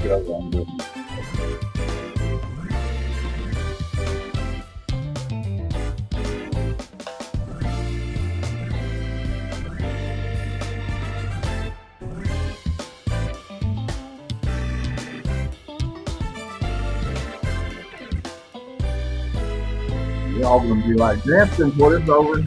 Y'all gonna be like, Danson's what is over?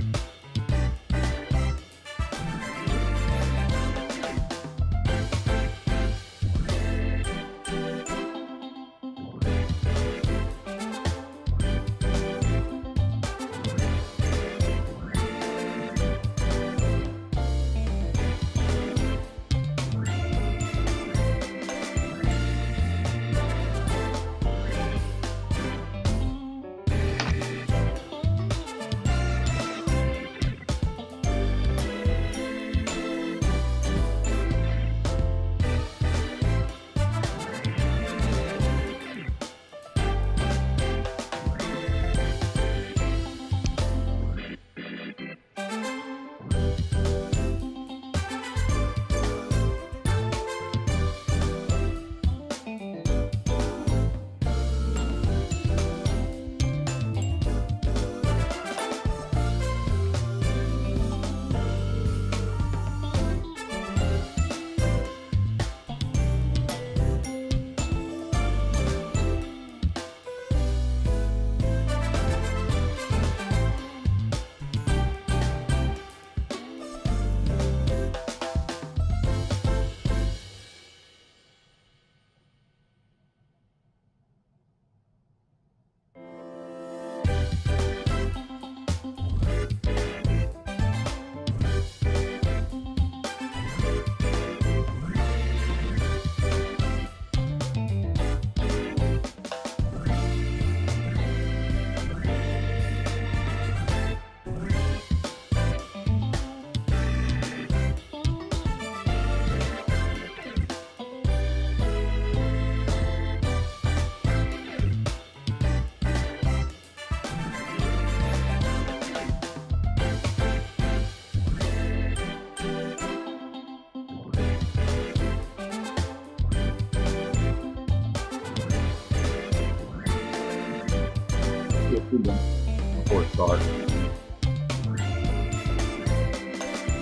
Before it starts.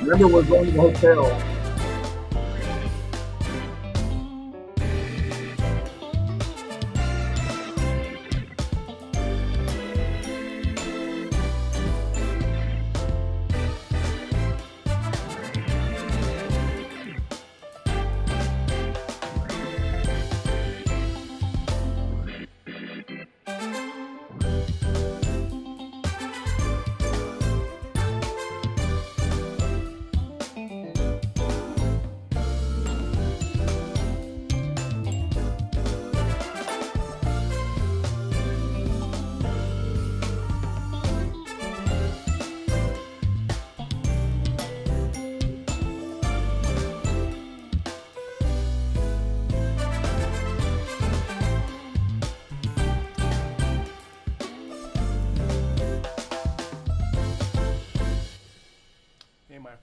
Remember, we're going to the hotel.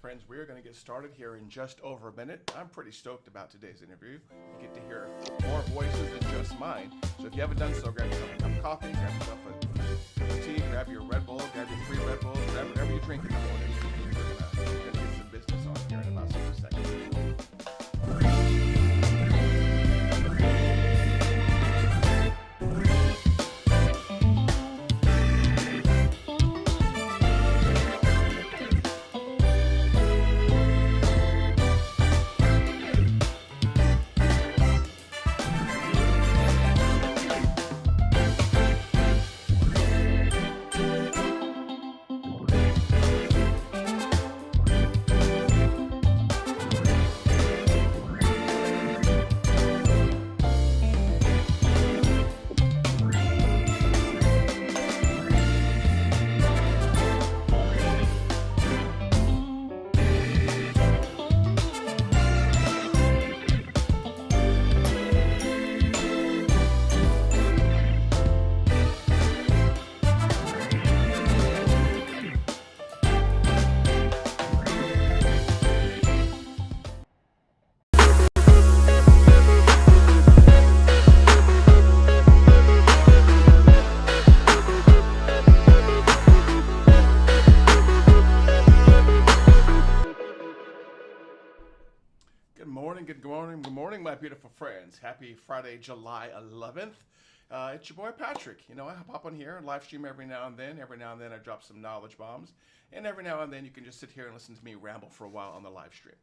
Friends, we're going to get started here in just over a minute. I'm pretty stoked about today's interview. You get to hear more voices than just mine. So if you haven't done so, grab yourself a cup of coffee, grab yourself a tea, grab your Red Bull, grab your 3 Red Bulls, grab whatever you drink in the morning. We're going to get some business on here in about 60 seconds. good morning, my beautiful friends. Happy Friday, July 11th. It's your boy Patrick. You know, I pop on here and live stream every now and then. Every now and then I drop some knowledge bombs. And every now and then you can just sit here and listen to me ramble for a while on the live stream.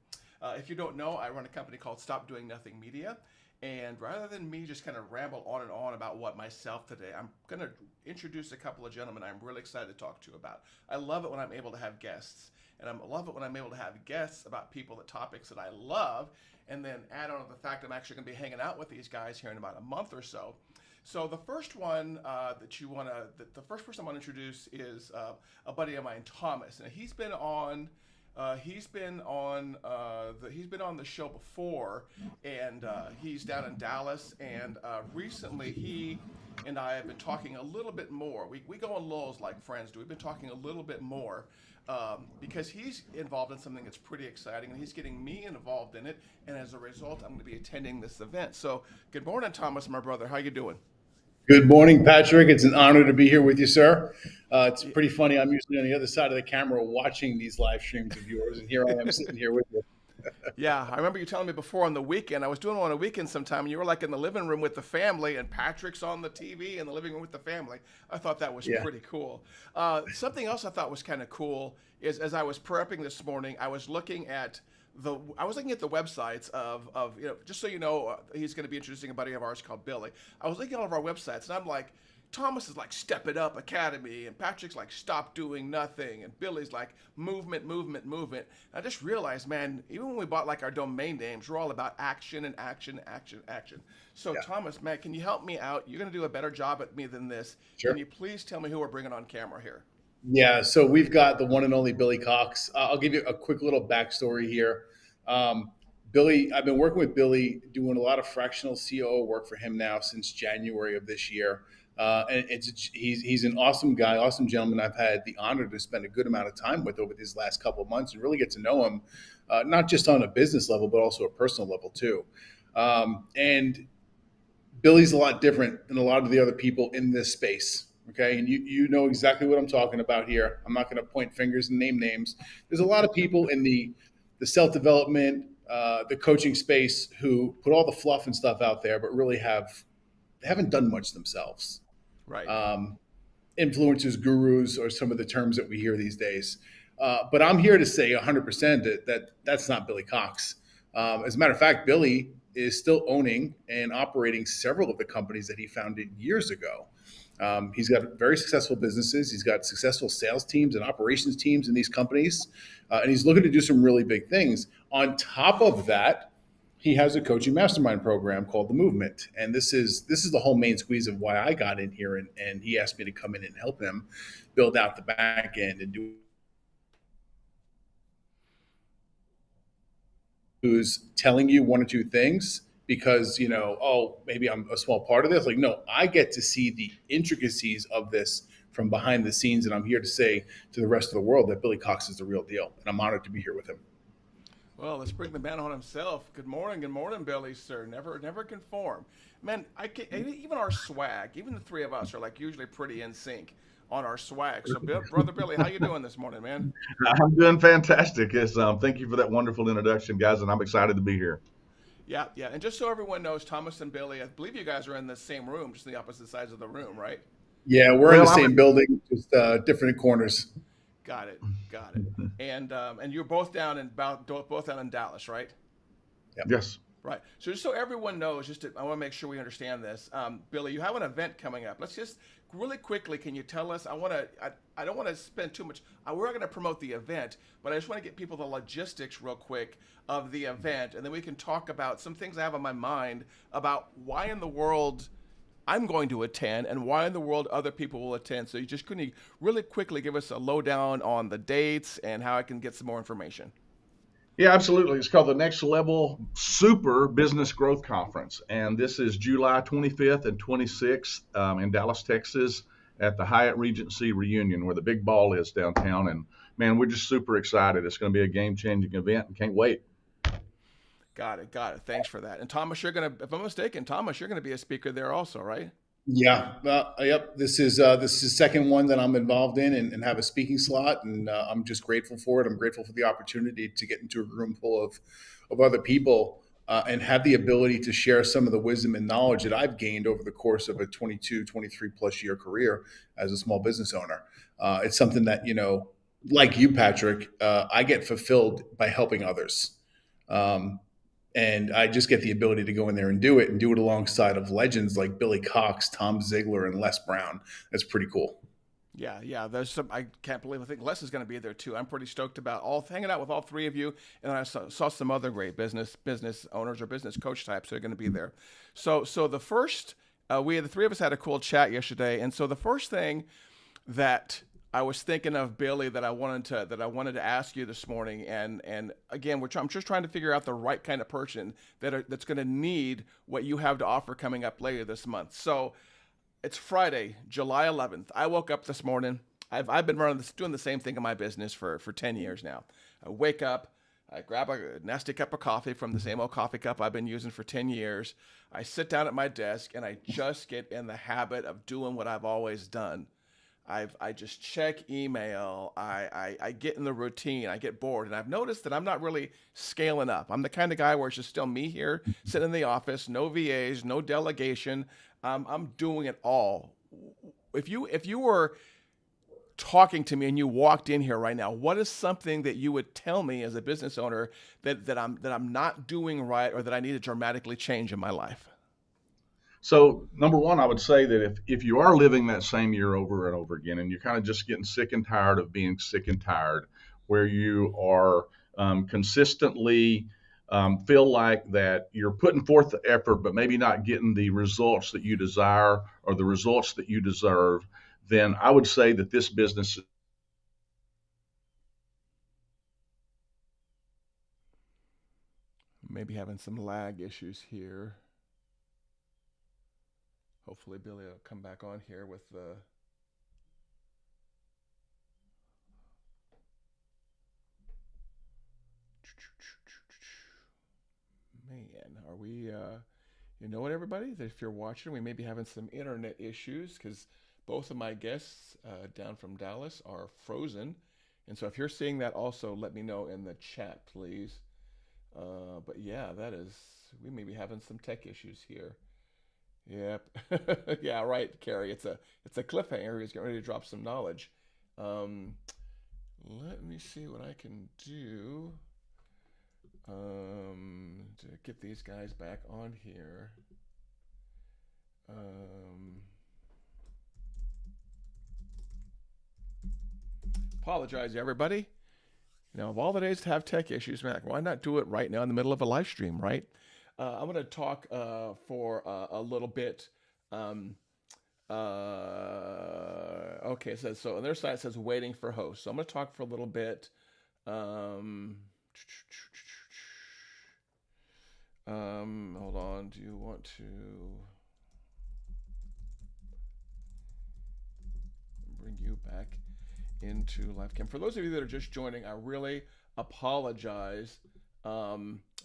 If you don't know, I run a company called Stop Doing Nothing Media. And rather than me just kind of ramble on and on about what myself today, I'm going to introduce a couple of gentlemen I'm really excited to talk to you about. I love it when I'm able to have guests. And I love it when I'm able to have guests about people, the topics that I love, and then add on the fact I'm actually going to be hanging out with these guys here in about a month or so. So the first one the first person I want to introduce is a buddy of mine, Tomas, and he's been on the show before, and he's down in Dallas, and recently he and I have been talking a little bit more. We go on lulls like friends do. We've been talking a little bit more because he's involved in something that's pretty exciting, and he's getting me involved in it, and as a result, I'm going to be attending this event. So good morning, Thomas, my brother. How you doing? Good morning, Patrick. It's an honor to be here with you, sir. It's pretty funny. I'm usually on the other side of the camera watching these live streams of yours, and here I am sitting here with you. Yeah, I remember you telling me before on the weekend. I was doing one on a weekend sometime, and you were like in the living room with the family, and Patrick's on the TV in the living room with the family. I thought that was pretty cool. Something else I thought was kind of cool is as I was prepping this morning, I was looking at the websites of just so you know, he's going to be introducing a buddy of ours called Billy. I was looking at all of our websites, and I'm like, Thomas is like Step It Up Academy, and Patrick's like Stop Doing Nothing, and Billy's like Movement, Movement, Movement. And I just realized, man, even when we bought like our domain names, we're all about action and action, action, action. So Thomas, man, can you help me out? You're going to do a better job at me than this. Sure. Can you please tell me who we're bringing on camera here? Yeah, so we've got the one and only Billy Cox. I'll give you a quick little backstory here. Billy, I've been working with Billy, doing a lot of fractional COO work for him now since January of this year. And he's an awesome guy, awesome gentleman. I've had the honor to spend a good amount of time with over these last couple of months and really get to know him, not just on a business level, but also a personal level too. And Billy's a lot different than a lot of the other people in this space. Okay, and you know exactly what I'm talking about here. I'm not going to point fingers and name names. There's a lot of people in the self-development, the coaching space who put all the fluff and stuff out there, but really haven't done much themselves. Right. Influencers, gurus, or some of the terms that we hear these days. But I'm here to say 100% that's not Billy Cox. As a matter of fact, Billy is still owning and operating several of the companies that he founded years ago. He's got very successful businesses. He's got successful sales teams and operations teams in these companies. And he's looking to do some really big things. On top of that, he has a coaching mastermind program called The Movement. And this is the whole main squeeze of why I got in here. And he asked me to come in and help him build out the back end and do who's telling you one or two things because, maybe I'm a small part of this. Like, no, I get to see the intricacies of this from behind the scenes. And I'm here to say to the rest of the world that Billy Cox is the real deal. And I'm honored to be here with him. Well, let's bring the man on himself. Good morning, Billy, sir. Never conform. Man, even our swag, even the three of us are like usually pretty in sync on our swag. So, Brother Billy, how you doing this morning, man? I'm doing fantastic. Yes, thank you for that wonderful introduction, guys, and I'm excited to be here. Yeah. And just so everyone knows, Thomas and Billy, I believe you guys are in the same room, just on the opposite sides of the room, right? Yeah, we're in the same building, just different corners. Got it. And you're both down in Dallas, right? Yep. Yes. Right. So just so everyone knows, I want to make sure we understand this. Billy, you have an event coming up. Let's just really quickly, can you tell us? I don't want to spend too much. We're going to promote the event, but I just want to get people the logistics real quick of the event, and then we can talk about some things I have on my mind about why in the world I'm going to attend and why in the world other people will attend. So you just couldn't really quickly give us a lowdown on the dates and how I can get some more information. Yeah, absolutely. It's called the Next Level Super Business Growth Conference. And this is July 25th and 26th in Dallas, Texas at the Hyatt Regency Reunion where the big ball is downtown. And man, we're just super excited. It's going to be a game-changing event and can't wait. Got it. Thanks for that. And Thomas, if I'm mistaken, Thomas, you're going to be a speaker there also, right? Yeah. Yep. This is the second one that I'm involved in and have a speaking slot. And I'm just grateful for it. I'm grateful for the opportunity to get into a room full of other people. and have the ability to share some of the wisdom and knowledge that I've gained over the course of a 22, 23 plus year career as a small business owner. It's something that, like you, Patrick, I get fulfilled by helping others. And I just get the ability to go in there and do it alongside of legends like Billy Cox, Tom Ziegler, and Les Brown. That's pretty cool. Yeah. There's some. I can't believe. I think Les is going to be there too. I'm pretty stoked about all hanging out with all three of you, and I saw some other great business owners or business coach types who are going to be there. So the first, the three of us had a cool chat yesterday, and so the first thing that I was thinking of, Billy, that I wanted to ask you this morning, and again, I'm just trying to figure out the right kind of person that's going to need what you have to offer coming up later this month. So it's Friday, July 11th. I woke up this morning. I've been doing the same thing in my business for 10 years now. I wake up, I grab a nasty cup of coffee from the same old coffee cup I've been using for 10 years. I sit down at my desk and I just get in the habit of doing what I've always done. I just check email. I get in the routine. I get bored, and I've noticed that I'm not really scaling up. I'm the kind of guy where it's just still me here, sitting in the office, no VAs, no delegation. I'm doing it all. If you were talking to me and you walked in here right now, what is something that you would tell me as a business owner that I'm not doing right, or that I need to dramatically change in my life? So number one, I would say that if you are living that same year over and over again, and you're kind of just getting sick and tired of being sick and tired, where you are consistently feel like that you're putting forth the effort, but maybe not getting the results that you desire or the results that you deserve, then I would say that this business. Maybe having some lag issues here. Hopefully Billy will come back on here with the. Man, are we, you know what, everybody? If you're watching, we may be having some internet issues because both of my guests down from Dallas are frozen. And so if you're seeing that, also let me know in the chat, please. But yeah, we may be having some tech issues here. Yep. Yeah, right, Carrie. It's a cliffhanger. He's getting ready to drop some knowledge. Let me see what I can do to get these guys back on here. Apologize, everybody. Of all the days to have tech issues, man, why not do it right now in the middle of a live stream, right? I'm going to talk for a little bit. Okay, it says, so on their side it says waiting for host. So I'm going to talk for a little bit. Hold on. Do you want to bring you back into live cam? For those of you that are just joining, I really apologize.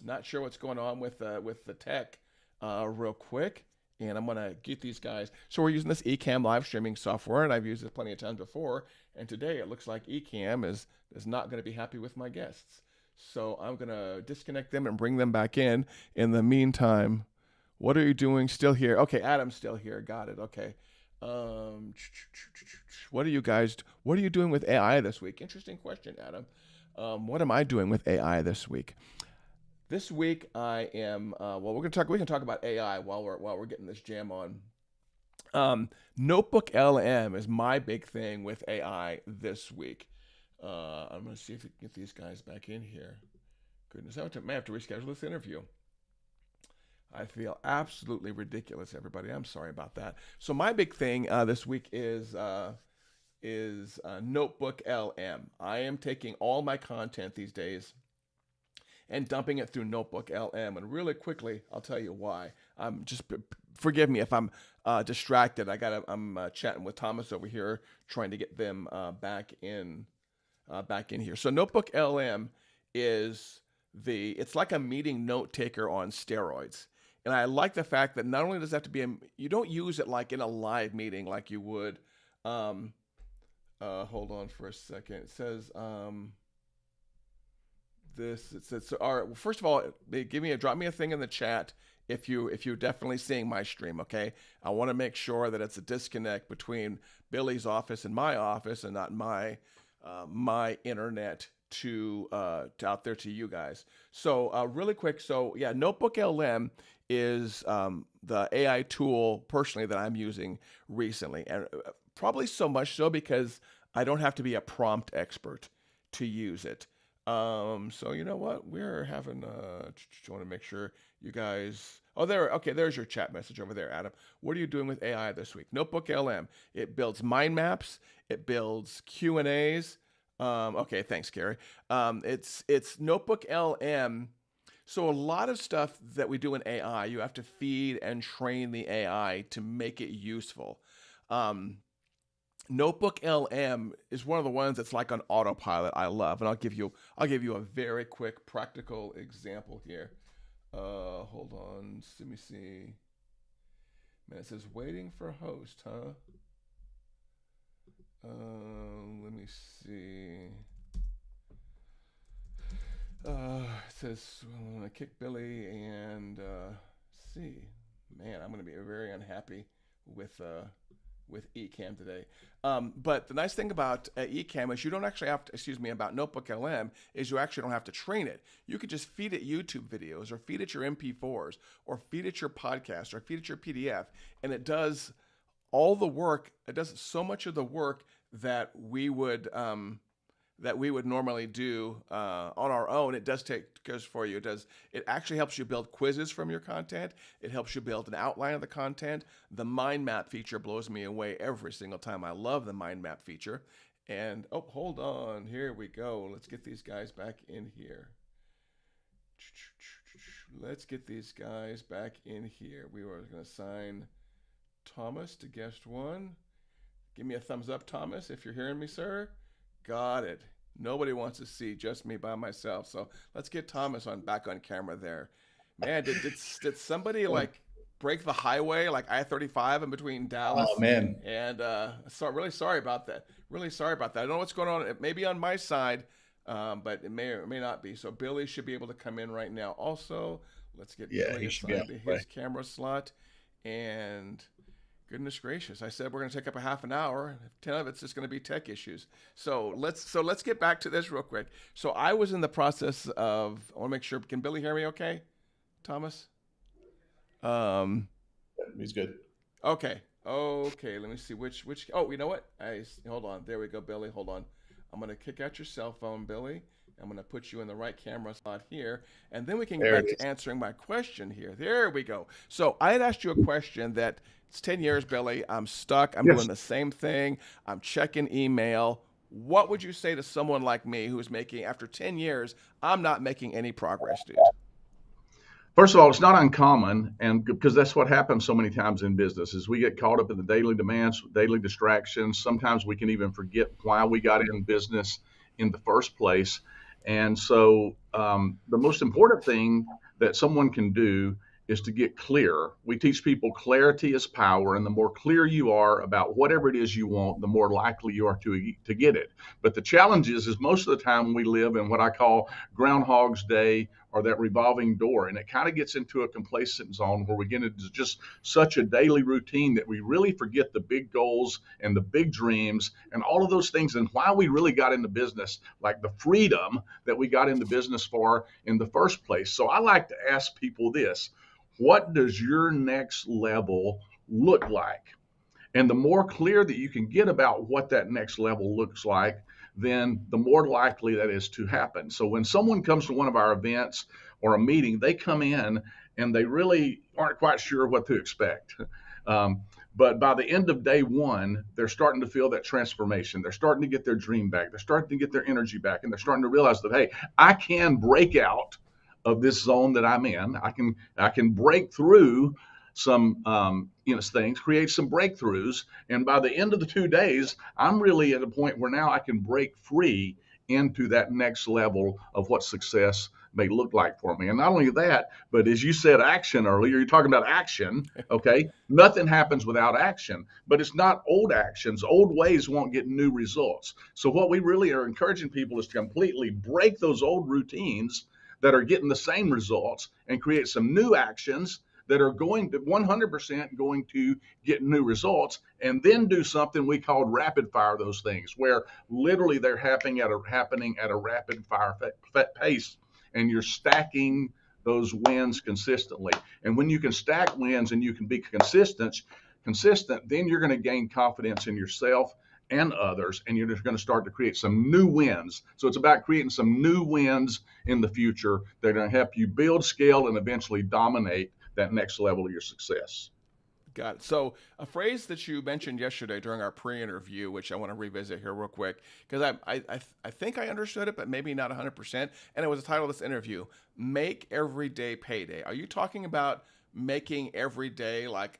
Not sure what's going on with the tech real quick, and I'm gonna get these guys. So we're using this Ecamm live streaming software, and I've used it plenty of times before, and today it looks like Ecamm is not going to be happy with my guests. So I'm gonna disconnect them and bring them back in. In the meantime, what are you doing? Still here? Okay, Adam's still here. Got it. Okay. What are you doing with AI this week? Interesting question, Adam. What am I doing with AI this week? This week I am. We can talk about AI while we're getting this jam on. Notebook LM is my big thing with AI this week. I'm going to see if we can get these guys back in here. Goodness, I may have to reschedule this interview. I feel absolutely ridiculous, everybody. I'm sorry about that. So my big thing this week is Notebook LM. I am taking all my content these days and dumping it through Notebook LM. And really quickly, I'll tell you why. Just forgive me if I'm distracted. I'm chatting with Tomas over here, trying to get them back in here. So Notebook LM it's like a meeting note taker on steroids. And I like the fact that not only does it have to be you don't use it like in a live meeting like you would. Hold on for a second. It says It's all right. Well, first of all, drop me a thing in the chat if you're definitely seeing my stream. Okay, I want to make sure that it's a disconnect between Billy's office and my office, and not my internet to out there to you guys. So really quick, so yeah, Notebook LM is the AI tool personally that I'm using recently, and probably so much so because I don't have to be a prompt expert to use it. So you know what? We're having I want to make sure you guys. Oh, there. Okay, there's your chat message over there, Adam. What are you doing with AI this week? Notebook LM. It builds mind maps. It builds Q and A's. Okay, thanks, Gary. It's Notebook LM. So a lot of stuff that we do in AI, you have to feed and train the AI to make it useful. Notebook LM is one of the ones that's like on autopilot. I love, and I'll give you a very quick practical example here. Hold on, let me see. Man, it says waiting for host, huh? Let me see. It says kick Billy and see. Man, I'm gonna be very unhappy with Ecamm today. But the nice thing about Ecamm is you don't actually have to, about Notebook LM is you actually don't have to train it. You could just feed it YouTube videos or feed it your MP4s or feed it your podcast or feed it your PDF, and it does all the work. It does so much of the work that we would normally do on our own. It goes for you. It actually helps you build quizzes from your content. It helps you build an outline of the content. The mind map feature blows me away every single time. I love the mind map feature. And oh, hold on, here we go. Let's get these guys back in here. Let's get these guys back in here. We were going to assign Thomas to guest one. Give me a thumbs up, Thomas, if you're hearing me, sir. Got it. Nobody wants to see just me by myself. So let's get Thomas back on camera there. Man, did somebody like break the highway like I-35 in between Dallas? Oh man. And really sorry about that. Really sorry about that. I don't know what's going on. It may be on my side, but it may or may not be. So Billy should be able to come in right now. Also, let's get Billy assigned to his camera slot. And goodness gracious, I said we're going to take up a half an hour. 10 of it's just going to be tech issues. So let's get back to this real quick. So I was in the process of, I want to make sure, can Billy hear me okay, Thomas? He's good. Okay, let me see which, oh, you know what? Hold on, there we go, Billy, hold on. I'm going to kick out your cell phone, Billy. I'm going to put you in the right camera slot here, and then we can get back to answering my question here. There we go. So I had asked you a question that it's 10 years, Billy. I'm stuck. I'm doing the same thing. I'm checking email. What would you say to someone like me who's making, after 10 years, I'm not making any progress, dude? First of all, it's not uncommon, and because that's what happens so many times in business is we get caught up in the daily demands, daily distractions. Sometimes we can even forget why we got in business in the first place. And so the most important thing that someone can do is to get clear. We teach people clarity is power, and the more clear you are about whatever it is you want, the more likely you are to get it. But the challenge is most of the time we live in what I call Groundhog's Day or that revolving door, and it kind of gets into a complacent zone where we get into just such a daily routine that we really forget the big goals and the big dreams and all of those things and why we really got into business, like the freedom that we got into business for in the first place. So I like to ask people this: what does your next level look like? And the more clear that you can get about what that next level looks like, then the more likely that is to happen. So when someone comes to one of our events or a meeting, they come in and they really aren't quite sure what to expect. But by the end of day one, they're starting to feel that transformation. They're starting to get their dream back. They're starting to get their energy back. And they're starting to realize that, hey, I can break out of this zone that I'm in. I can break through some things, create some breakthroughs, and by the end of the 2 days, I'm really at a point where now I can break free into that next level of what success may look like for me. And not only that, but as you said, action earlier, you're talking about action. Okay. Nothing happens without action, but it's not old actions. Old ways won't get new results. So what we really are encouraging people is to completely break those old routines that are getting the same results and create some new actions that are going to 100% going to get new results, and then do something we call rapid fire those things, where literally they're happening at a rapid fire pace, and you're stacking those wins consistently. And when you can stack wins and you can be consistent, then you're going to gain confidence in yourself and others, and you're just going to start to create some new wins. So it's about creating some new wins in the future that are going to help you build, scale, and eventually dominate that next level of your success. Got it. So a phrase that you mentioned yesterday during our pre-interview, which I want to revisit here real quick, because I think I understood it, but maybe not 100%. And it was the title of this interview: "Make Every Day Payday." Are you talking about making every day like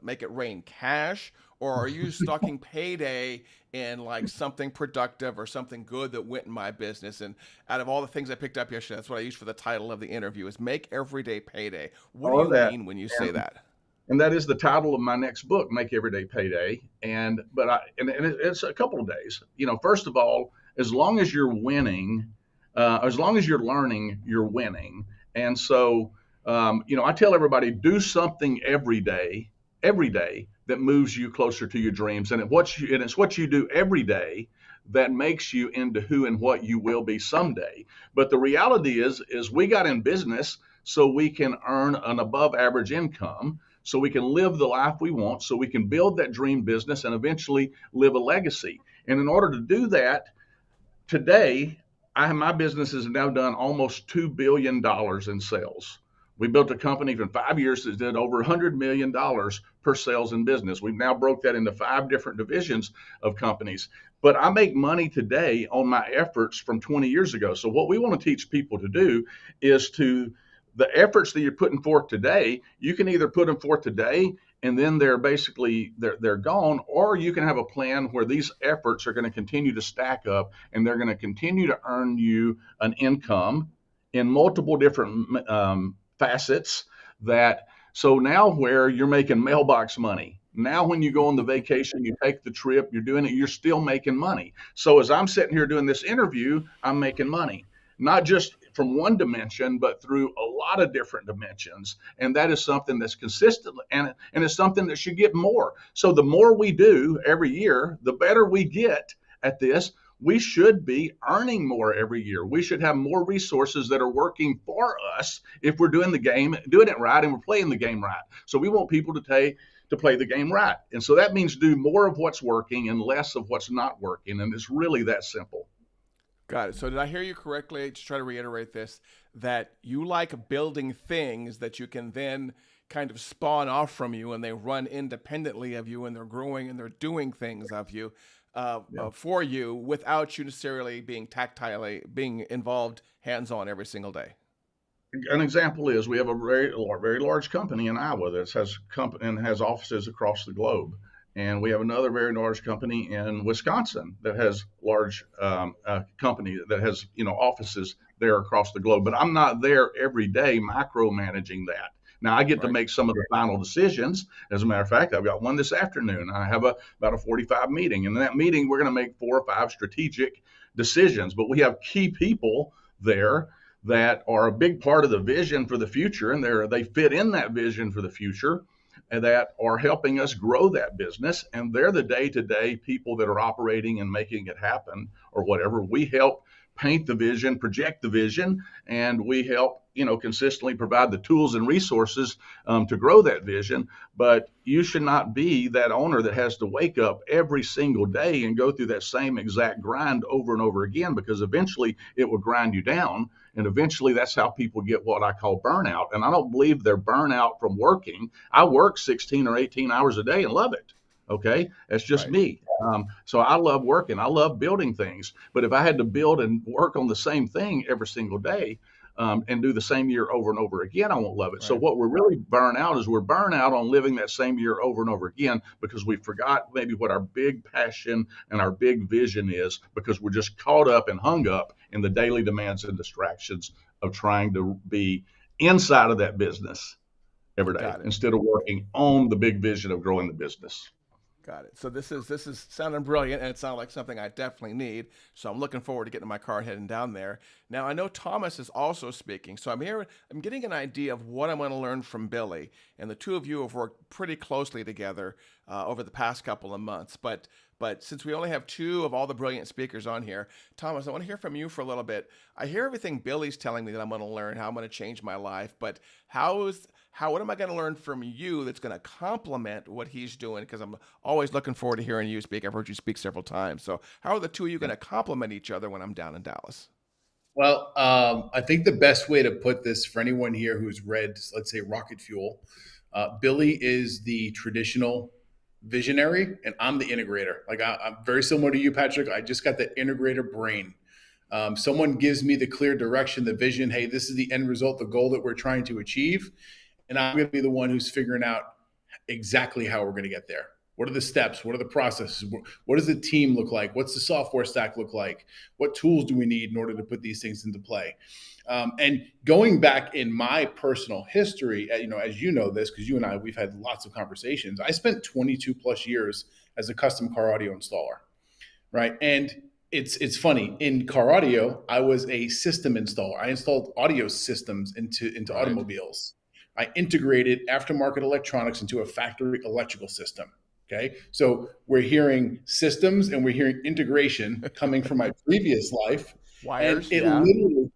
make it rain cash, or are you talking payday in like something productive or something good that went in my business? And out of all the things I picked up yesterday, that's what I used for the title of the interview: is "Make Every Day Payday." What do you mean when you say that? And that is the title of my next book, Make Everyday Payday. And it's a couple of days. First of all, as long as you're winning, as long as you're learning, you're winning. And so, I tell everybody, do something every day that moves you closer to your dreams. And it's what you do every day that makes you into who and what you will be someday. But the reality is we got in business so we can earn an above average income, so we can live the life we want, so we can build that dream business and eventually live a legacy. And in order to do that, today, my business has now done almost $2 billion in sales. We built a company in 5 years that did over $100 million per sales in business. We've now broke that into 5 different divisions of companies. But I make money today on my efforts from 20 years ago. So what we want to teach people to do is the efforts that you're putting forth today, you can either put them forth today and then they're gone, or you can have a plan where these efforts are going to continue to stack up and they're going to continue to earn you an income in multiple different facets. So now where you're making mailbox money, now when you go on the vacation, you take the trip, you're doing it, you're still making money. So as I'm sitting here doing this interview, I'm making money, not just from one dimension, but through a lot of different dimensions. And that is something that's consistent, and it's something that should get more. So the more we do every year, the better we get at this. We should be earning more every year. We should have more resources that are working for us if we're doing it right, and we're playing the game right. So we want people to play the game right. And so that means do more of what's working and less of what's not working. And it's really that simple. Got it. So did I hear you correctly, to try to reiterate this, that you like building things that you can then kind of spawn off from you, and they run independently of you, and they're growing and they're doing things of you for you without you necessarily being being involved hands-on every single day? An example is we have a very, very large company in Iowa that has offices across the globe. And we have another very large company in Wisconsin that has large company that has offices there across the globe. But I'm not there every day micromanaging that. Now I get to make some of the final decisions. As a matter of fact, I've got one this afternoon. I have about a 45 meeting. And in that meeting, we're going to make 4 or 5 strategic decisions. But we have key people there that are a big part of the vision for the future, and they fit in that vision for the future, and that are helping us grow that business. And they're the day-to-day people that are operating and making it happen, or whatever. We help paint the vision, project the vision, and we help consistently provide the tools and resources to grow that vision. But you should not be that owner that has to wake up every single day and go through that same exact grind over and over again, because eventually it will grind you down. And eventually that's how people get what I call burnout. And I don't believe they're burnout from working. I work 16 or 18 hours a day and love it. Okay, that's just me. So I love working. I love building things. But if I had to build and work on the same thing every single day, and do the same year over and over again, I won't love it. So Right. what we're really burnt out is we're burnt out on living that same year over and over again because we forgot maybe what our big passion and our big vision is because we're just caught up and hung up in the daily demands and distractions of trying to be inside of that business every day Got it. instead of working on the big vision of growing the business. Got it. So this is sounding brilliant, and it sounds like something I definitely need. So I'm looking forward to getting in my car and heading down there. Now I know Thomas is also speaking, so I'm getting an idea of what I'm going to learn from Billy, and the two of you have worked pretty closely together over the past couple of months. But since we only have two of all the brilliant speakers on here, Thomas, I want to hear from you for a little bit. I hear everything Billy's telling me that I'm going to learn, how I'm going to change my life, but what am I going to learn from you that's going to complement what he's doing? Because I'm always looking forward to hearing you speak. I've heard you speak several times. So how are the two of you going to complement each other when I'm down in Dallas? Well, I think the best way to put this for anyone here who's read, let's say, Rocket Fuel, Billy is the traditional visionary, and I'm the integrator. Like I'm very similar to you, Patrick. I just got the integrator brain. Someone gives me the clear direction, the vision. Hey, this is the end result, the goal that we're trying to achieve, and I'm going to be the one who's figuring out exactly how we're going to get there. What are the steps? What are the processes? What does the team look like? What's the software stack look like? What tools do we need in order to put these things into play? And going back in my personal history, as you know this, because you and I, we've had lots of conversations. I spent 22 plus years as a custom car audio installer, right? And it's funny, in car audio, I was a system installer. I installed audio systems into Right. automobiles. I integrated aftermarket electronics into a factory electrical system. Okay. So we're hearing systems and we're hearing integration coming from my previous life. Wires, And it yeah. literally,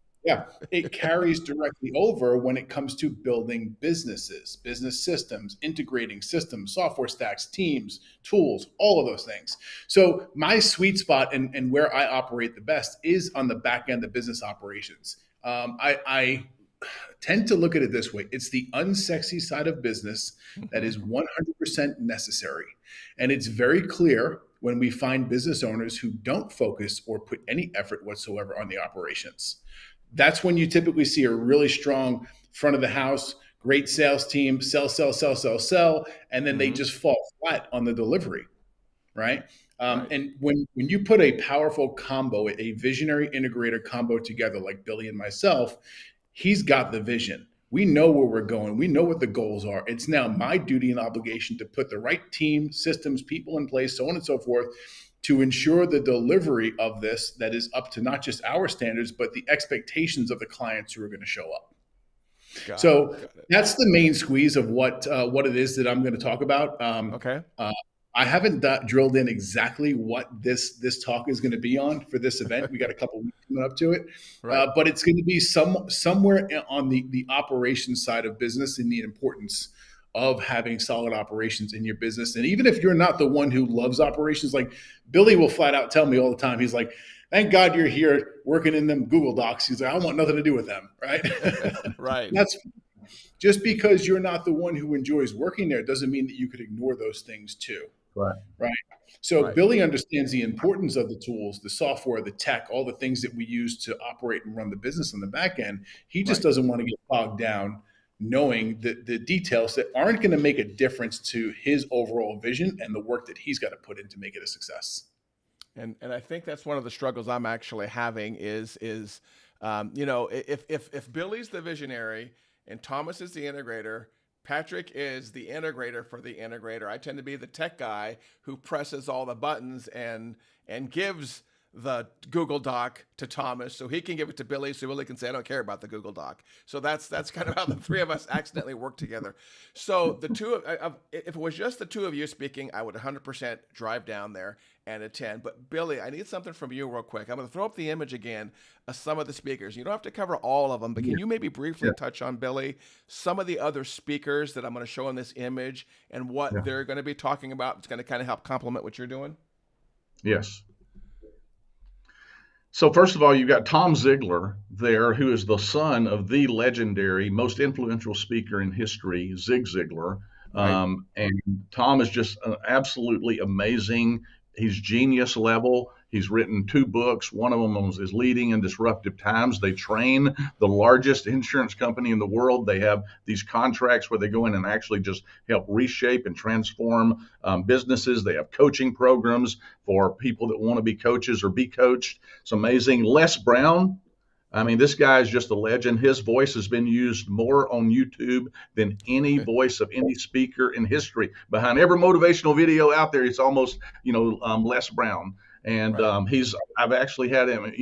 it carries directly over when it comes to building businesses, business systems, integrating systems, software stacks, teams, tools, all of those things. So my sweet spot and where I operate the best is on the back end of business operations. I tend to look at it this way. It's the unsexy side of business that is 100% necessary. And it's very clear when we find business owners who don't focus or put any effort whatsoever on the operations. That's when you typically see a really strong front of the house, great sales team, sell, and then they just fall flat on the delivery, right? Right. And when you put a powerful combo, a visionary integrator combo together like Billy and myself, he's got the vision. We know where we're going. We know what the goals are. It's now my duty and obligation to put the right team, systems, people in place, so on and so forth, to ensure the delivery of this that is up to not just our standards, but the expectations of the clients who are going to show up. Got So it. that's the main squeeze of what it is that I'm going to talk about. Okay. I haven't drilled in exactly what this talk is going to be on for this event. We got a couple weeks coming up to it, Right. but it's going to be somewhere on the operations side of business and the importance of having solid operations in your business. And even if you're not the one who loves operations, like Billy will flat out tell me all the time, he's like, "Thank God you're here working in them Google Docs." He's like, "I want nothing to do with them," right? Right. That's just because you're not the one who enjoys working there doesn't mean that you could ignore those things too. Right. Right. So Right. Billy understands the importance of the tools, the software, the tech, all the things that we use to operate and run the business on the back end. He just Right. doesn't want to get bogged down knowing the details that aren't going to make a difference to his overall vision and the work that he's got to put in to make it a success. And I think that's one of the struggles I'm actually having is if Billy's the visionary and Thomas is the integrator, Patrick is the integrator for the integrator. I tend to be the tech guy who presses all the buttons and gives the Google Doc to Thomas so he can give it to Billy so Billy can say, "I don't care about the Google Doc." So that's kind of how the three of us accidentally work together. So the if it was just the two of you speaking, I would 100% drive down there and attend. But Billy, I need something from you real quick. I'm going to throw up the image again of some of the speakers. You don't have to cover all of them, but can you maybe briefly touch on, Billy, some of the other speakers that I'm going to show in this image and what they're going to be talking about? It's going to kind of help complement what you're doing. Yes. So first of all, you've got Tom Ziegler there, who is the son of the legendary, most influential speaker in history, Zig Ziglar. And Tom is just absolutely amazing. He's genius level. He's written 2 books. One of them is Leading in Disruptive Times. They train the largest insurance company in the world. They have these contracts where they go in and actually just help reshape and transform businesses. They have coaching programs for people that want to be coaches or be coached. It's amazing. Les Brown, I mean, this guy is just a legend. His voice has been used more on YouTube than any voice of any speaker in history. Behind every motivational video out there, it's almost, Les Brown. And Right. I've actually had him,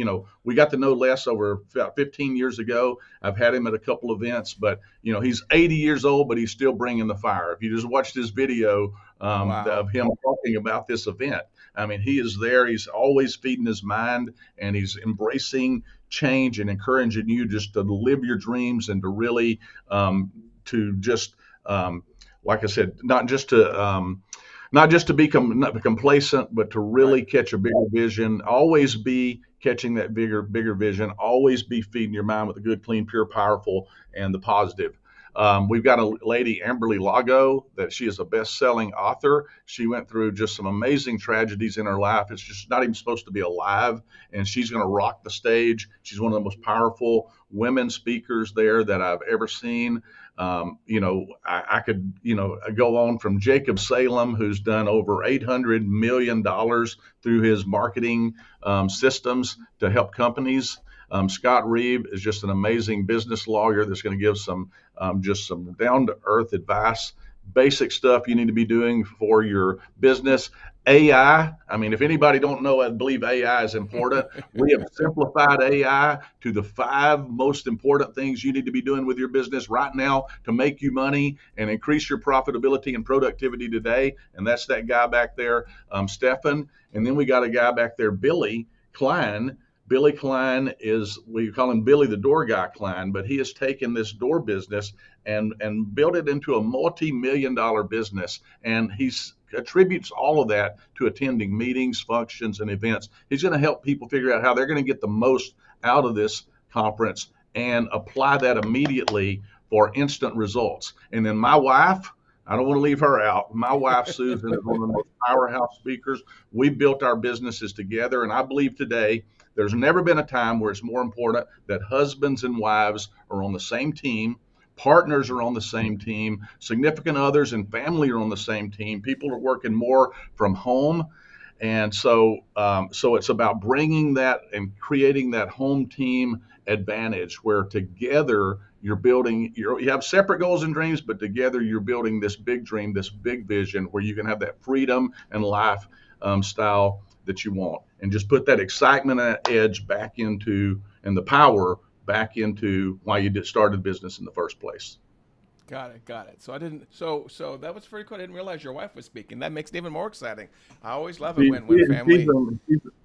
we got to know Les over about 15 years ago. I've had him at a couple events, but, he's 80 years old, but he's still bringing the fire. If you just watched his video Wow. of him talking about this event, I mean, he is there. He's always feeding his mind, and he's embracing change and encouraging you just to live your dreams and to really to just like I said, not just to be not complacent, but to Right. really catch a bigger vision. Always be catching that bigger vision. Always be feeding your mind with the good, clean, pure, powerful, and the positive. We've got a lady, Amberly Lago, that she is a best-selling author. She went through just some amazing tragedies in her life. It's just not even supposed to be alive, and she's going to rock the stage. She's one of the most powerful women speakers there that I've ever seen. I could, go on from Jacob Salem, who's done over $800 million through his marketing systems to help companies. Scott Reeve is just an amazing business lawyer that's going to give just some down to earth advice, basic stuff you need to be doing for your business. I mean, if anybody don't know, I believe AI is important. We have simplified AI to the 5 most important things you need to be doing with your business right now to make you money and increase your profitability and productivity today. And that's that guy back there, Stefan. And then we got a guy back there, Billy Klein. Billy Klein we call him Billy the Door Guy Klein, but he has taken this door business and built it into a multi-million-dollar business. And he attributes all of that to attending meetings, functions, and events. He's going to help people figure out how they're going to get the most out of this conference and apply that immediately for instant results. And then my wife, I don't want to leave her out. My wife, Susan, is one of the most powerhouse speakers. We built our businesses together, and I believe today there's never been a time where it's more important that husbands and wives are on the same team, partners are on the same team, significant others and family are on the same team. People are working more from home. And so it's about bringing that and creating that home team advantage where together you have separate goals and dreams, but together you're building this big dream, this big vision where you can have that freedom and life style that you want, and just put that excitement and that edge back into, and the power back into why you started business in the first place. Got it. Got it. So I didn't. So that was pretty cool. I didn't realize your wife was speaking. That makes it even more exciting. I always love it She, when she, she's, family.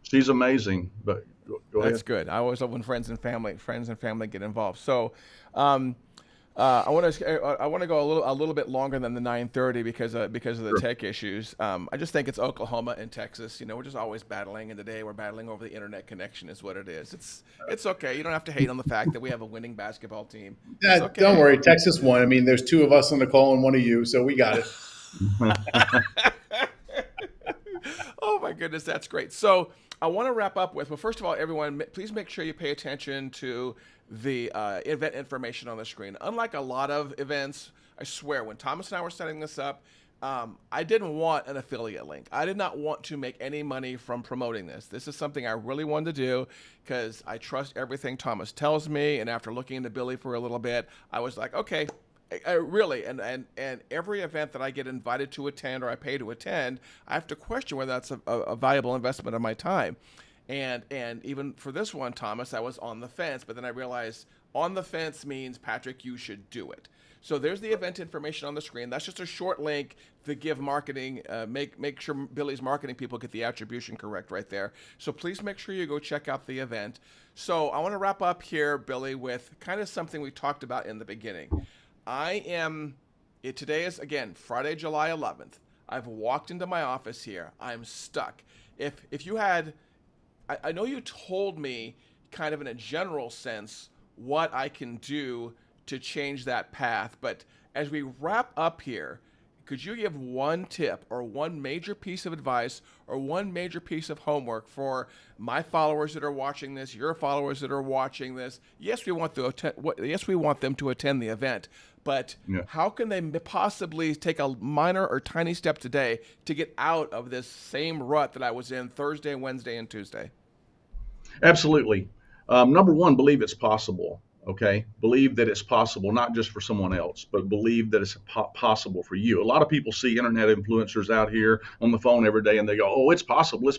she's amazing, but go That's ahead. good. I always love when friends and family get involved. So, um, I want to go a little bit longer than the 9:30 because of the Sure. tech issues. I just think it's Oklahoma and Texas. We're just always battling, and today we're battling over the internet connection is what it is. It's okay. You don't have to hate on the fact that we have a winning basketball team. It's Yeah, don't okay. worry. Texas won. I mean, there's 2 of us on the call and 1 of you, so we got it. Oh my goodness, that's great. So I want to wrap up with, well, first of all, everyone, please make sure you pay attention to the event information on the screen. Unlike a lot of events, I swear, when Thomas and I were setting this up, I didn't want an affiliate link. I did not want to make any money from promoting this. This is something I really wanted to do because I trust everything Thomas tells me. And after looking into Billy for a little bit, I was like, okay, I really, and every event that I get invited to attend or I pay to attend, I have to question whether that's a valuable investment of my time. And even for this one, Thomas, I was on the fence, but then I realized on the fence means, Patrick, you should do it. So there's the event information on the screen. That's just a short link to give marketing, make sure Billy's marketing people get the attribution correct right there. So please make sure you go check out the event. So I want to wrap up here, Billy, with kind of something we talked about in the beginning. Today is, again, Friday, July 11th. I've walked into my office here. I'm stuck. If you had, I know you told me kind of in a general sense what I can do to change that path, but as we wrap up here, could you give one tip or one major piece of advice or one major piece of homework for my followers that are watching this, your followers that are watching this? Yes, we want them to attend the event, but Yeah. how can they possibly take a minor or tiny step today to get out of this same rut that I was in Thursday, Wednesday, and Tuesday? Absolutely. Number one, believe it's possible. Okay. Believe that it's possible, not just for someone else, but believe that it's possible for you. A lot of people see internet influencers out here on the phone every day and they go, oh, it's possible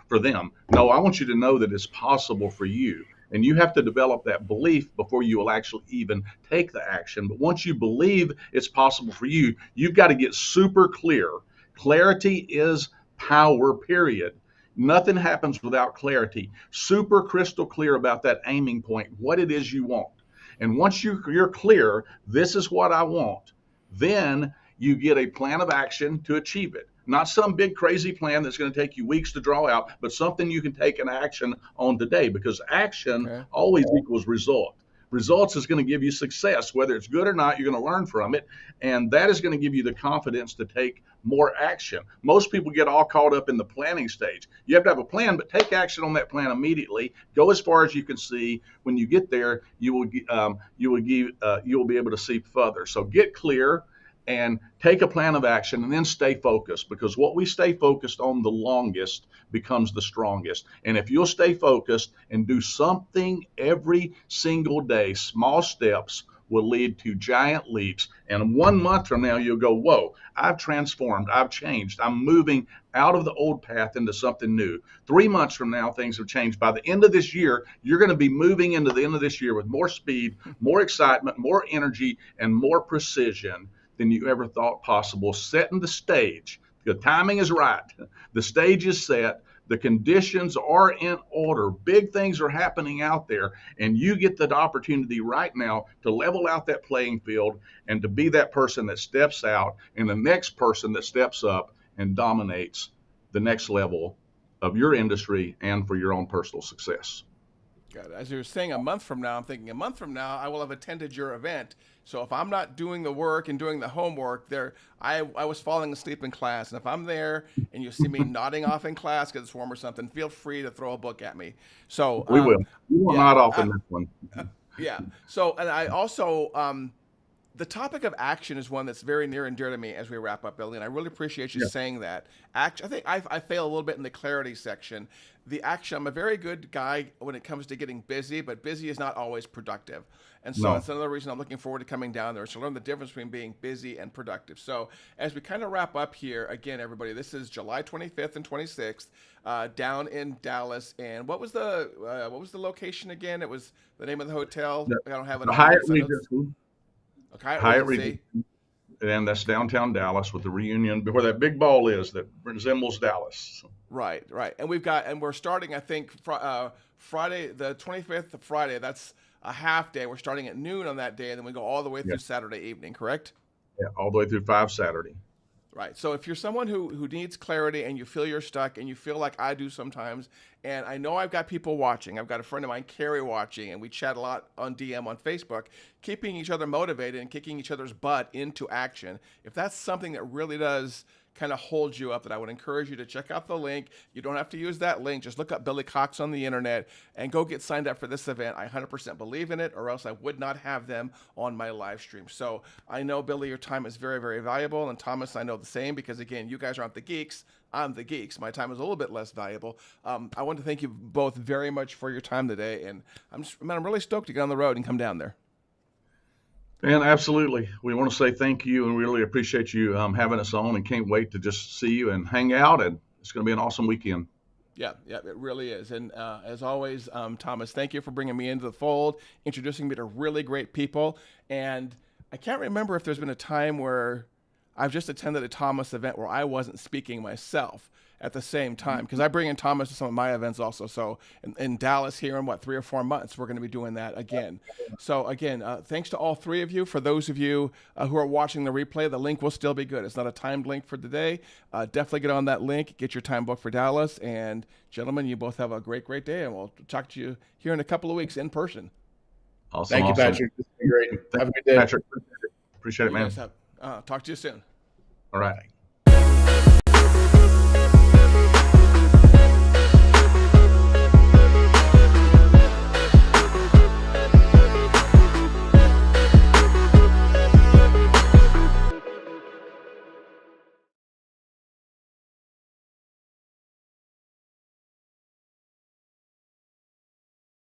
for them. No, I want you to know that it's possible for you. And you have to develop that belief before you will actually even take the action. But once you believe it's possible for you, you've got to get super clear. Clarity is power, period. Nothing happens without clarity. Super crystal clear about that aiming point, what it is you want. And once you're clear, this is what I want, then you get a plan of action to achieve it. Not some big crazy plan that's going to take you weeks to draw out, but something you can take an action on today, because action always equals result. Results is going to give you success. Whether it's good or not, you're going to learn from it. And that is going to give you the confidence to take more action. Most people get all caught up in the planning stage. You have to have a plan, but take action on that plan immediately. Go as far as you can see. When you get there, you will be able to see further. So get clear and take a plan of action, and then stay focused, because what we stay focused on the longest becomes the strongest. And if you'll stay focused and do something every single day, small steps will lead to giant leaps. And 1 month from now, you'll go, whoa, I've transformed, I've changed, I'm moving out of the old path into something new. 3 months from now, things have changed. By the end of this year, you're going to be moving into the end of this year with more speed, more excitement, more energy, and more precision than you ever thought possible. Setting the stage. The timing is right. The stage is set. The conditions are in order. Big things are happening out there, and you get the opportunity right now to level out that playing field and to be that person that steps out and the next person that steps up and dominates the next level of your industry and for your own personal success. Got it. As you were saying, a month from now, I'm thinking a month from now, I will have attended your event. So if I'm not doing the work and doing the homework there, I was falling asleep in class. And if I'm there and you see me nodding off in class because it's warm or something, feel free to throw a book at me. So we will. We will nod off in this one. Yeah. So, and I also, the topic of action is one that's very near and dear to me as we wrap up, Billy, and I really appreciate you saying that. I think I fail a little bit in the clarity section. The action, I'm a very good guy when it comes to getting busy, but busy is not always productive. And so that's another reason I'm looking forward to coming down there, is to learn the difference between being busy and productive. So as we kind of wrap up here, again, everybody, this is July 25th and 26th down in Dallas. And what was the location again? It was the name of the hotel. I don't have it. The Hyatt Regency. Okay, Hyatt Regency. And that's downtown Dallas with the reunion where that big ball is that resembles Dallas. Right. And we're starting, I think, Friday, the 25th, Friday. That's a half day. We're starting at noon on that day, and then we go all the way through Saturday evening, correct? Yeah, all the way through 5 Saturday. Right. So if you're someone who needs clarity and you feel you're stuck and you feel like I do sometimes, and I know I've got people watching. I've got a friend of mine, Carrie, watching, and we chat a lot on DM on Facebook, keeping each other motivated and kicking each other's butt into action. If that's something that really does kind of hold you up, that I would encourage you to check out the link. You don't have to use that link. Just look up Billy Cox on the internet and go get signed up for this event. I 100% believe in it, or else I would not have them on my live stream. So I know, Billy, your time is very, very valuable. And Thomas, I know the same, because again, you guys aren't the geeks. I'm the geeks. My time is a little bit less valuable. I want to thank you both very much for your time today. And I'm really stoked to get on the road and come down there. And absolutely. We want to say thank you, and we really appreciate you having us on, and can't wait to just see you and hang out. And it's going to be an awesome weekend. Yeah, it really is. And as always, Thomas, thank you for bringing me into the fold, introducing me to really great people. And I can't remember if there's been a time where I've just attended a Thomas event where I wasn't speaking myself at the same time, because I bring in Thomas to some of my events also. So in Dallas here in 3 or 4 months, we're going to be doing that again. So again, thanks to all three of you. For those of you who are watching the replay, the link will still be good. It's not a timed link for today. Definitely get on that link, get your time booked for Dallas. And gentlemen, you both have a great, great day, and we'll talk to you here in a couple of weeks in person. Awesome. Thank you, Patrick. This has been great. Have a good day. Patrick, appreciate it, man. Talk to you soon. All right. Thanks.